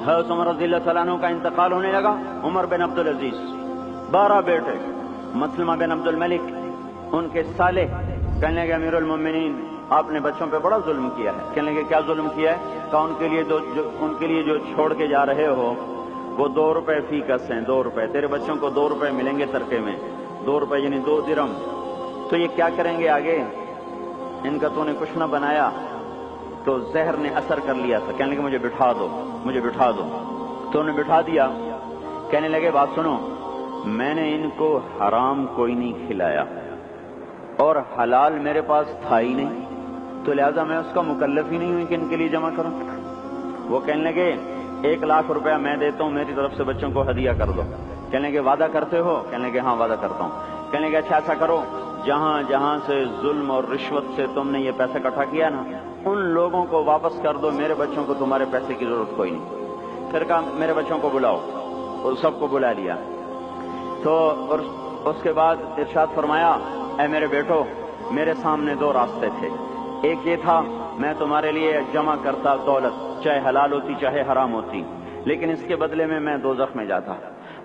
حضرت عمر رضی اللہ تعالیٰ عنہ کا انتقال ہونے لگا. عمر بن عبد العزیز 12 بیٹے. مسلمہ بن عبد الملک ان کے صالح کہنے لگے امیر المومنین آپ نے بچوں پہ بڑا ظلم کیا ہے. کہنے لگے کیا ظلم کیا ہے؟ کہا ان کے لیے جو چھوڑ کے جا رہے ہو وہ 2 روپے فی کس ہیں. 2 روپے تیرے بچوں کو 2 روپے ملیں گے ترکے میں. 2 روپے یعنی 2 درہم. تو یہ کیا کریں گے آگے؟ ان کا تو نے کچھ نہ بنایا. تو زہر نے اثر کر لیا تھا. کہنے لگے مجھے بٹھا دو مجھے بٹھا دو. تو انہیں بٹھا دیا. کہنے لگے بات سنو میں نے ان کو حرام کوئی نہیں کھلایا اور حلال میرے پاس تھا ہی نہیں تو لہذا میں اس کا مکلف ہی نہیں ہوں کہ ان کے لیے جمع کروں. وہ کہنے لگے 1 لاکھ روپیہ میں دیتا ہوں میری طرف سے بچوں کو ہدیہ کر دو. کہنے لگے وعدہ کرتے ہو؟ کہنے لگے ہاں وعدہ کرتا ہوں. کہنے لگے اچھا ایسا کرو جہاں جہاں سے ظلم اور رشوت سے تم نے یہ پیسہ اکٹھا کیا نا ان لوگوں کو واپس کر دو. میرے بچوں کو تمہارے پیسے کی ضرورت کوئی نہیں. پھر کہا میرے بچوں کو بلاؤ. اور سب کو بلا لیا. تو اس کے بعد ارشاد فرمایا اے میرے بیٹو میرے سامنے 2 راستے تھے. ایک یہ تھا میں تمہارے لیے جمع کرتا دولت چاہے حلال ہوتی چاہے حرام ہوتی لیکن اس کے بدلے میں دوزخ میں جاتا.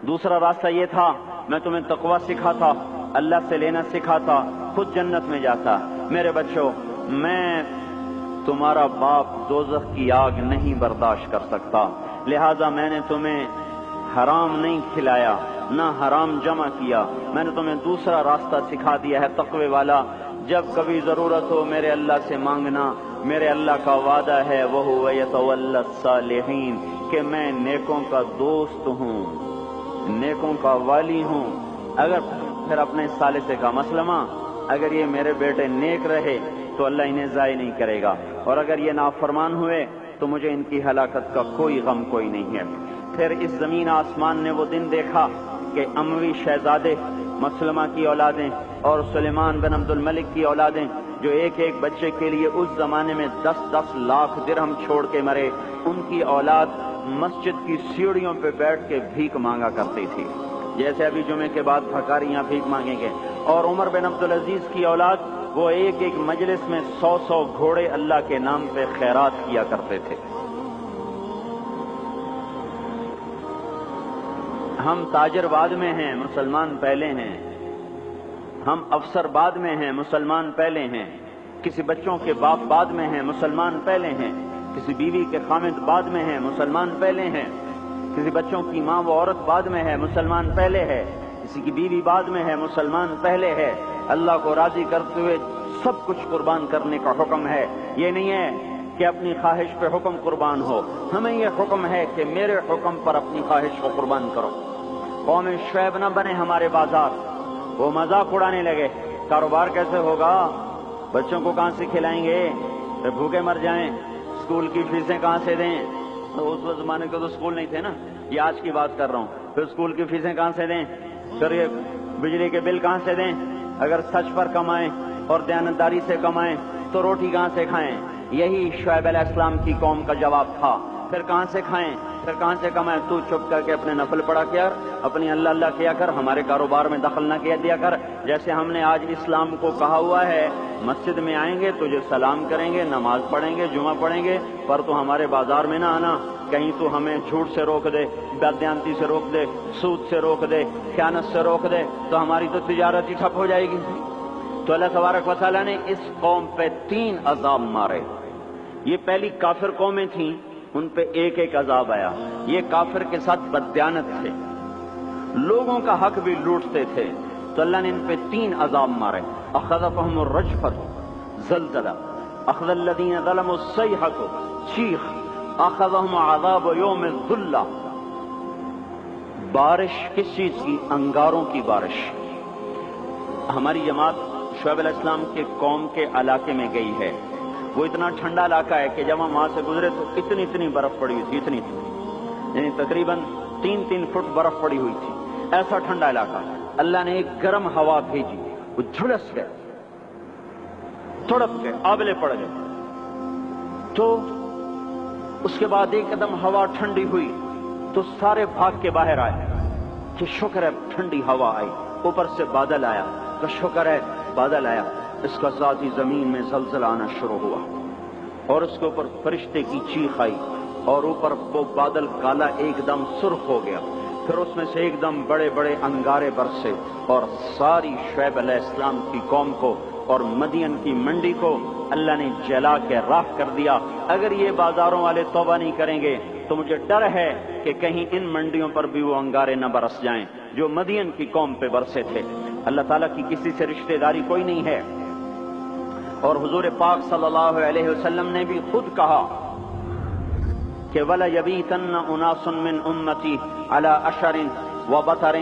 دوسرا راستہ یہ تھا میں تمہیں تقوی سکھاتا اللہ سے لینا سکھاتا خود جنت میں جاتا. میرے بچوں میں تمہارا باپ دوزخ کی آگ نہیں برداشت کر سکتا لہذا میں نے تمہیں حرام نہیں کھلایا نہ حرام جمع کیا. میں نے تمہیں دوسرا راستہ سکھا دیا ہے تقوی والا. جب کبھی ضرورت ہو میرے اللہ سے مانگنا. میرے اللہ کا وعدہ ہے وَهُوَ يَتَوَلَّى الصَّالِحِينَ کہ میں نیکوں کا دوست ہوں نیکوں کا والی ہوں. اگر پھر اپنے صالح سے کہا مسلمہ اگر یہ میرے بیٹے نیک رہے تو اللہ انہیں ضائع نہیں کرے گا اور اگر یہ نافرمان ہوئے تو مجھے ان کی ہلاکت کا کوئی غم کوئی نہیں ہے. پھر اس زمین آسمان نے وہ دن دیکھا کہ اموی شہزادے مسلمہ کی اولادیں اور سلیمان بن عبد الملک کی اولادیں جو ایک ایک بچے کے لیے اس زمانے میں 10-10 لاکھ درہم چھوڑ کے مرے ان کی اولاد مسجد کی سیڑھیوں پہ بیٹھ کے بھیک مانگا کرتی تھی جیسے ابھی جمعے کے بعد بھکاری یہاں بھیک مانگیں گے. اور عمر بن عبد العزیز کی اولاد وہ ایک ایک مجلس میں 100 گھوڑے اللہ کے نام پہ خیرات کیا کرتے تھے. ہم تاجر بعد میں ہیں مسلمان پہلے ہیں. ہم افسر بعد میں ہیں مسلمان پہلے ہیں. کسی بچوں کے باپ بعد میں ہیں مسلمان پہلے ہیں. کسی بیوی کے خامد بعد میں ہیں مسلمان پہلے ہیں. کسی بچوں کی ماں و عورت بعد میں ہے مسلمان پہلے ہے. کسی کی بیوی بعد میں ہے مسلمان پہلے ہے. اللہ کو راضی کرتے ہوئے سب کچھ قربان کرنے کا حکم ہے. یہ نہیں ہے کہ اپنی خواہش پہ حکم قربان ہو. ہمیں یہ حکم ہے کہ میرے حکم پر اپنی خواہش کو قربان کرو. قوم شعیب نہ بنے ہمارے بازار. وہ مذاق اڑانے لگے کاروبار کیسے ہوگا بچوں کو کہاں سے کھلائیں گے پھر بھوکے مر جائیں اسکول کی فیسیں کہاں سے دیں. تو اس زمانے کے تو اسکول نہیں تھے نا یہ آج کی بات کر رہا ہوں. پھر اسکول کی فیسیں کہاں سے دیں پھر یہ بجلی کے بل کہاں سے دیں. اگر سچ پر کمائیں اور دیانتداری سے کمائیں تو روٹی کہاں سے کھائیں. یہی شعیب علیہ السلام کی قوم کا جواب تھا. پھر کہاں سے کھائیں پھر کہاں سے کمائیں. تو چپ کر کے اپنے نفل پڑھا کر اپنی اللہ اللہ کیا کر ہمارے کاروبار میں دخل نہ کیا دیا کر. جیسے ہم نے آج اسلام کو کہا ہوا ہے مسجد میں آئیں گے تجھے سلام کریں گے نماز پڑھیں گے جمعہ پڑھیں گے پر تو ہمارے بازار میں نہ آنا. کہیں تو ہمیں جھوٹ سے روک دے بددیانتی سے روک دے سود سے روک دے خیانت سے روک دے تو ہماری تو تجارت ہی ٹھپ ہو جائے گی. تو اللہ تبارک و تعالیٰ نے اس قوم پہ 3 عذاب مارے. یہ پہلی کافر قومیں تھیں ان پہ ایک ایک عذاب آیا. یہ کافر کے ساتھ بددیانت تھے لوگوں کا حق بھی لوٹتے تھے تو اللہ نے ان پہ 3 عذاب مارے. اخذفهم الرجفة زلزلہ اخذ الذین ظلموا الصیحة چیخ اخذهم عذاب یوم الذلہ. بارش کس چیز کی؟ انگاروں کی بارش. ہماری جماعت شعیب علیہ السلام کے قوم کے علاقے میں گئی ہے. وہ اتنا ٹھنڈا علاقہ ہے کہ جب ہم وہاں سے گزرے تو اتنی برف پڑی ہوئی تھی اتنی یعنی تقریباً 3 فٹ برف پڑی ہوئی تھی. ایسا ٹھنڈا علاقہ. اللہ نے ایک گرم ہوا بھیجی وہ جھلس گئے تڑپ گئے آبلے پڑ گئے. تو اس کے بعد ایک قدم ہوا ٹھنڈی ہوئی تو سارے بھاگ کے باہر آئے کہ شکر ہے ٹھنڈی ہوا آئی. اوپر سے بادل آیا کہ شکر ہے بادل آیا. اس کا ساتھ ہی زمین میں زلزلہ آنا شروع ہوا اور اس کے اوپر فرشتے کی چیخ آئی اور اوپر وہ بادل کالا ایک دم سرخ ہو گیا، پھر اس میں سے ایک دم بڑے بڑے انگارے برسے اور ساری شعیب علیہ السلام کی قوم کو اور مدین کی منڈی کو اللہ نے جلا کے راکھ کر دیا۔ اگر یہ بازاروں والے توبہ نہیں کریں گے تو مجھے ڈر ہے کہ کہیں ان منڈیوں پر بھی وہ انگارے نہ برس جائیں جو مدین کی قوم پہ برسے تھے۔ اللہ تعالیٰ کی کسی سے رشتہ داری کوئی نہیں ہے، اور حضور پاک صلی اللہ علیہ وسلم نے بھی خود کہا کہ وَلَا يَبِيتَنَّ أُنَاسٌ مِّنْ أُمَّتِي عَلَىٰ أَشَرٍ وَبَطَرٍ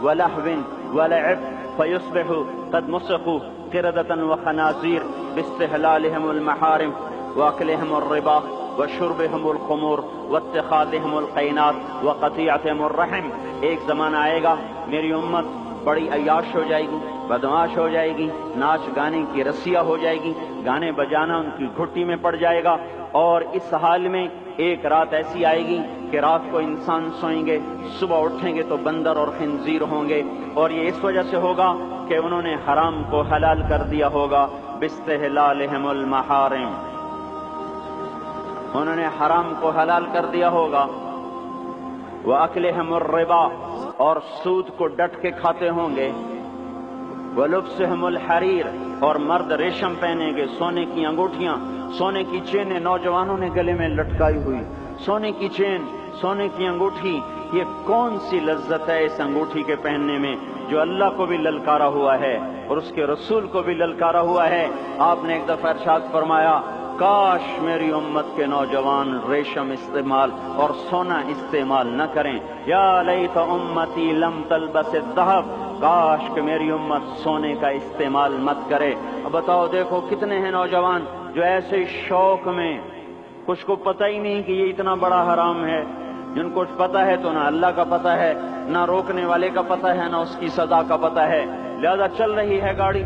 وَلَحْوٍ وَلَعِبٍ فَيُصْبِحُوا قَدْ مُسِخُوا قِرَدَةً وَخَنَازِيرَ بِاسْتِحْلَالِهِمُ الْمَحَارِمَ وَأَكْلِهِمُ الرِّبَا وَشُرْبِهِمُ الْخُمُورَ وَاتِّخَاذِهِمُ الْقَيْنَاتِ وَقَطِيعَتِهِمُ الرَّحِمِ۔ ایک زمانہ آئے گا میری امت بڑی عیاش ہو جائے گی، بدمعاش ہو جائے گی، ناچ گانے کی رسیہ ہو جائے گی، گانے بجانا ان کی گھٹی میں پڑ جائے گا، اور اس حال میں ایک رات ایسی آئے گی کہ رات کو انسان سوئیں گے، صبح اٹھیں گے تو بندر اور خنزیر ہوں گے، اور یہ اس وجہ سے ہوگا کہ انہوں نے حرام کو حلال کر دیا ہوگا، باستحلالہم المحارم، انہوں نے حرام کو حلال کر دیا ہوگا، وَأَكْلِهِمُ الرِّبَا، اور سود کو ڈٹ کے کھاتے ہوں گے، وَلُبْسِهِمُ الْحَرِيرَ، اور مرد ریشم پہنیں گے، سونے کی انگوٹھیاں، سونے کی چینیں نوجوانوں نے گلے میں لٹکائی ہوئی، سونے کی چین، سونے کی انگوٹھی، یہ کون سی لذت ہے اس انگوٹھی کے پہننے میں جو اللہ کو بھی للکارا ہوا ہے اور اس کے رسول کو بھی للکارا ہوا ہے۔ آپ نے ایک دفعہ ارشاد فرمایا کاش میری امت کے نوجوان ریشم استعمال اور سونا استعمال نہ کریں، یا لیت امتی لم تلبس الذهب، کاش کہ میری امت سونے کا استعمال مت کرے۔ اب بتاؤ دیکھو کتنے ہیں نوجوان جو ایسے شوق میں، کچھ کو پتہ ہی نہیں کہ یہ اتنا بڑا حرام ہے، جن کو پتہ ہے تو نہ اللہ کا پتہ ہے، نہ روکنے والے کا پتہ ہے، نہ اس کی سزا کا پتہ ہے، لہذا چل رہی ہے گاڑی۔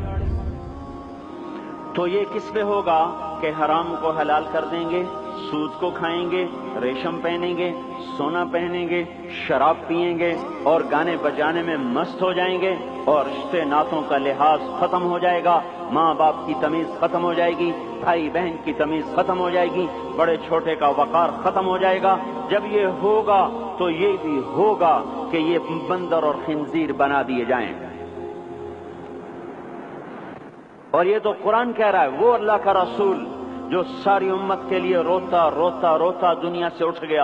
تو یہ کس پہ ہوگا کہ حرام کو حلال کر دیں گے، سود کو کھائیں گے، ریشم پہنیں گے، سونا پہنیں گے، شراب پئیں گے اور گانے بجانے میں مست ہو جائیں گے، اور رشتے ناتوں کا لحاظ ختم ہو جائے گا، ماں باپ کی تمیز ختم ہو جائے گی، بھائی بہن کی تمیز ختم ہو جائے گی، بڑے چھوٹے کا وقار ختم ہو جائے گا۔ جب یہ ہوگا تو یہ بھی ہوگا کہ یہ بندر اور خنزیر بنا دیے جائیں، اور یہ تو قرآن کہہ رہا ہے، وہ اللہ کا رسول جو ساری امت کے لیے روتا روتا روتا دنیا سے اٹھ گیا۔